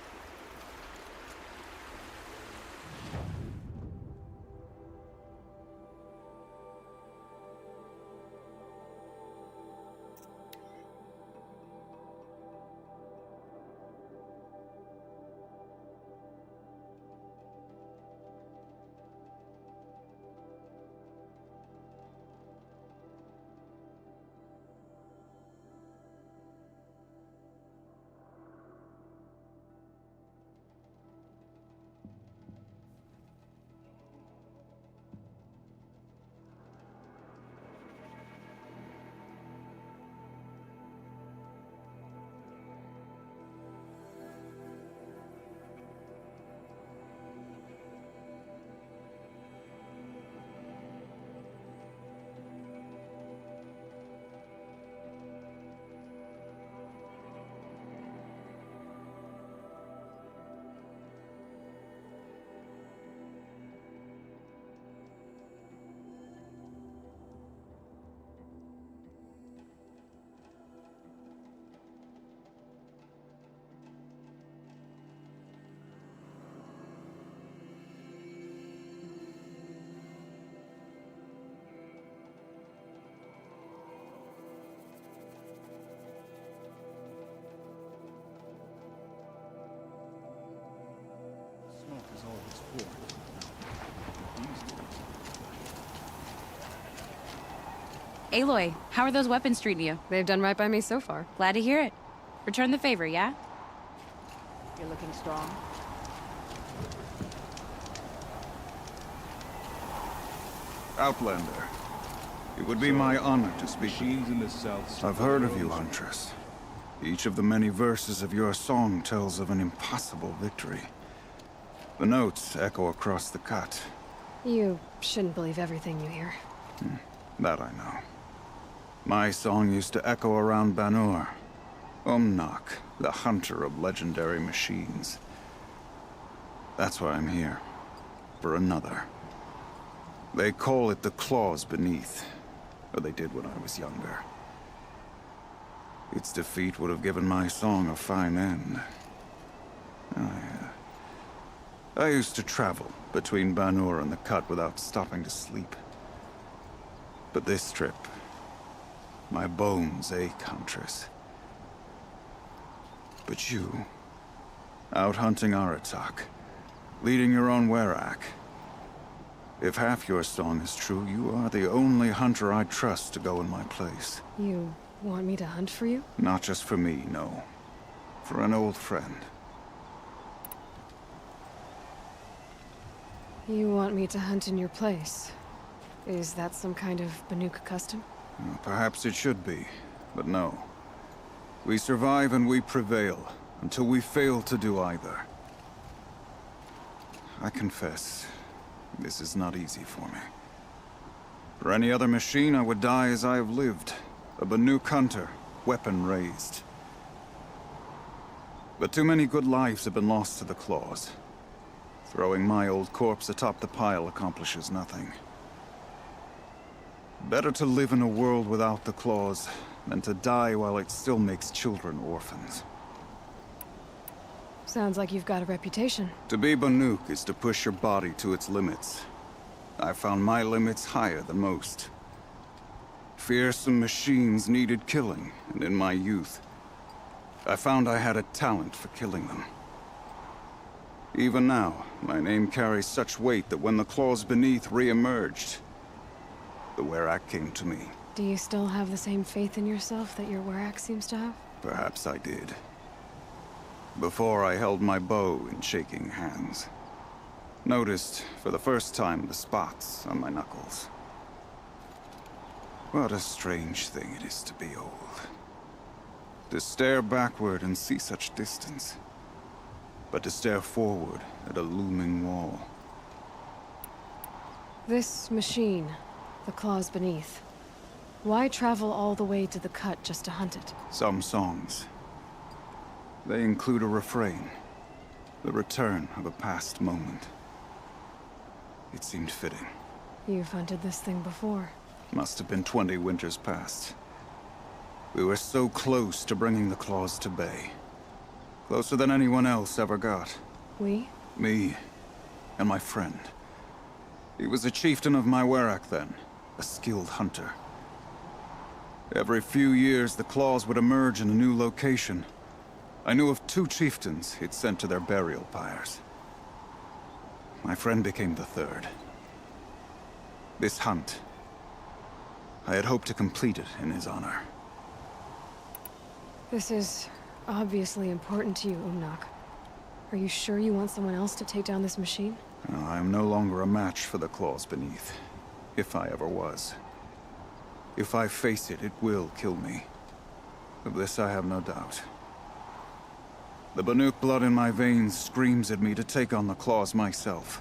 [SPEAKER 11] Smoke is all it's for.
[SPEAKER 12] Aloy, how are those weapons treating you?
[SPEAKER 3] They've done right by me so far.
[SPEAKER 12] Glad to hear it. Return the favor, yeah?
[SPEAKER 1] You're looking strong.
[SPEAKER 11] Outlander, it would be my honor to speak.
[SPEAKER 8] Machines in the south.
[SPEAKER 11] I've heard of you, Huntress. Each of the many verses of your song tells of an impossible victory. The notes echo across the cut.
[SPEAKER 3] You shouldn't believe everything you hear.
[SPEAKER 11] That I know. My song used to echo around Banur. Umnak, the hunter of legendary machines. That's why I'm here. For another. They call it the claws beneath. Or they did when I was younger. Its defeat would have given my song a fine end. I used to travel between Banur and the Cut without stopping to sleep. But this trip, my bones ache, Huntress. But you, out hunting Aratak, leading your own Werak. If half your song is true, you are the only hunter I trust to go in my place.
[SPEAKER 3] You want me to hunt for you?
[SPEAKER 11] Not just for me, no. For an old friend.
[SPEAKER 3] You want me to hunt in your place? Is that some kind of Banuk custom?
[SPEAKER 11] Well, perhaps it should be, but no. We survive and we prevail, until we fail to do either. I confess, this is not easy for me. For any other machine, I would die as I have lived. A Banuk hunter, weapon raised. But too many good lives have been lost to the claws. Throwing my old corpse atop the pile accomplishes nothing. Better to live in a world without the claws than to die while it still makes children orphans.
[SPEAKER 3] Sounds like you've got a reputation.
[SPEAKER 11] To be Banuk is to push your body to its limits. I found my limits higher than most. Fearsome machines needed killing, and in my youth, I found I had a talent for killing them. Even now, my name carries such weight that when the claws beneath re-emerged, the Werak came to me.
[SPEAKER 3] Do you still have the same faith in yourself that your Werak seems to have?
[SPEAKER 11] Perhaps I did. Before I held my bow in shaking hands. Noticed, for the first time, the spots on my knuckles. What a strange thing it is to be old. To stare backward and see such distance. But to stare forward at a looming wall.
[SPEAKER 3] This machine, the claws beneath. Why travel all the way to the Cut just to hunt it?
[SPEAKER 11] Some songs. They include a refrain. The return of a past moment. It seemed fitting.
[SPEAKER 3] You've hunted this thing before.
[SPEAKER 11] Must have been 20 winters past. We were so close to bringing the claws to bay. Closer than anyone else ever got.
[SPEAKER 3] We?
[SPEAKER 11] Me and my friend. He was a chieftain of my Werak then, a skilled hunter. Every few years, the claws would emerge in a new location. I knew of 2 chieftains he'd sent to their burial pyres. My friend became the 3rd. This hunt, I had hoped to complete it in his honor.
[SPEAKER 3] This is obviously important to you, Umnak. Are you sure you want someone else to take down this machine?
[SPEAKER 11] I am no longer a match for the claws beneath, if I ever was. If I face it, it will kill me. Of this I have no doubt. The Banuk blood in my veins screams at me to take on the claws myself.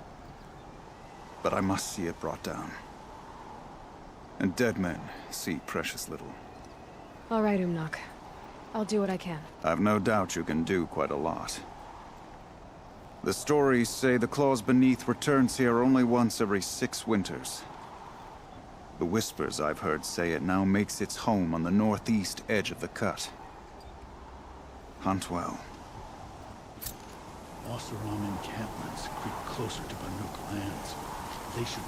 [SPEAKER 11] But I must see it brought down. And dead men see precious little.
[SPEAKER 3] All right, Umnak. I'll do what I can.
[SPEAKER 11] I've no doubt you can do quite a lot. The stories say the claws beneath returns here only once every 6 winters. The whispers I've heard say it now makes its home on the northeast edge of the cut. Hunt well.
[SPEAKER 8] Oseram encampments creep closer to Banuk lands. They should...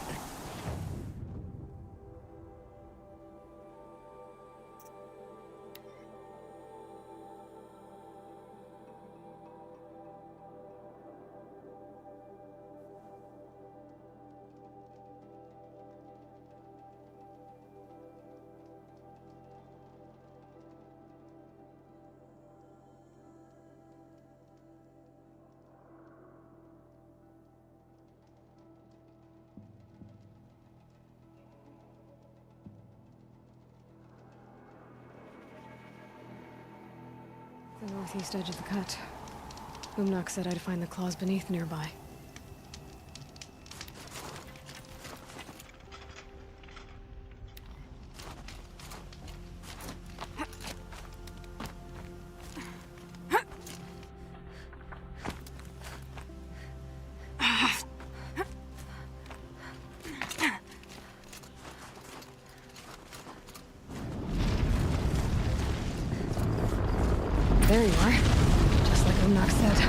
[SPEAKER 3] The northeast edge of the cut. Umnak said I'd find the claws beneath nearby. There you are. Just like Umnak said.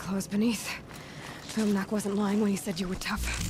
[SPEAKER 3] clothes beneath. Filmnak wasn't lying when he said you were tough.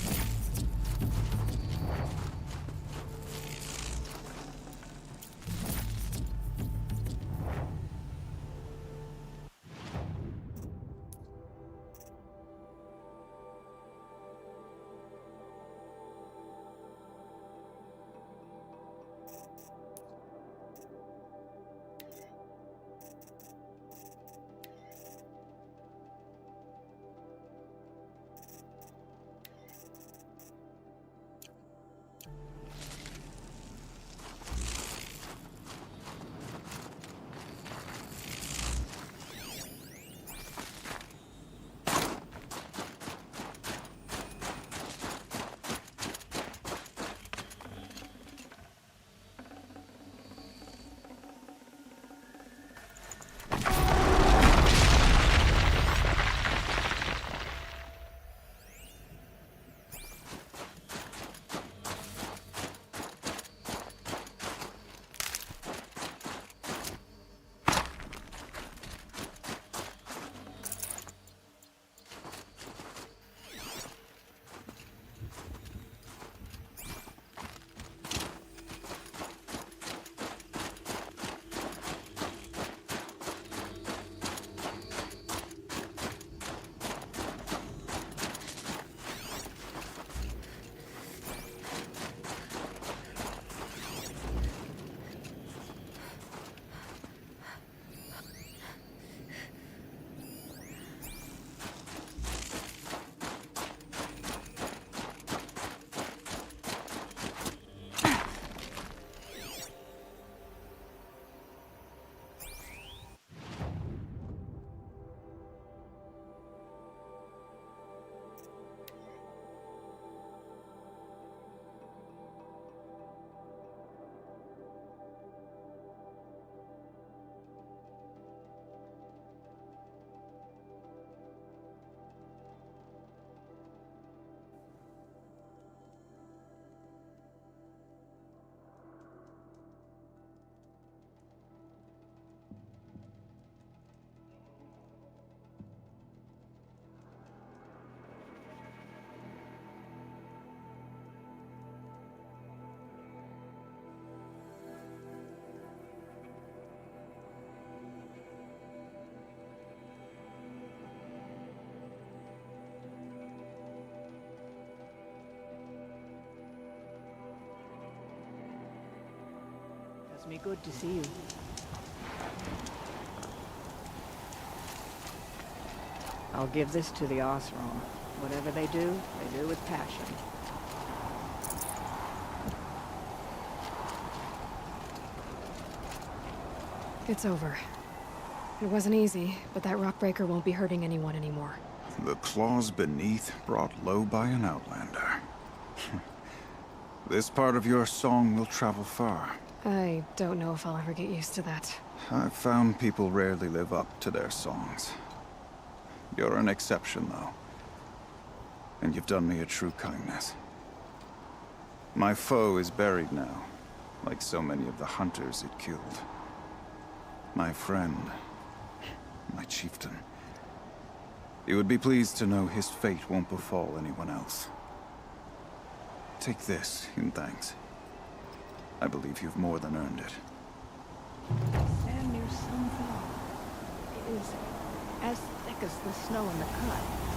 [SPEAKER 13] Does me good to see you. I'll give this to the Icerail. Whatever they do with passion.
[SPEAKER 3] It's over. It wasn't easy, but that rockbreaker won't be hurting anyone anymore.
[SPEAKER 11] The claws beneath brought low by an outlander. This part of your song will travel far.
[SPEAKER 3] I don't know if I'll ever get used to that.
[SPEAKER 11] I've found people rarely live up to their songs. You're an exception, though. And you've done me a true kindness. My foe is buried now, like so many of the hunters it killed. My friend, my chieftain. You would be pleased to know his fate won't befall anyone else. Take this in thanks. I believe you've more than earned it.
[SPEAKER 13] Sand near Sunflower is as thick as the snow in the cut.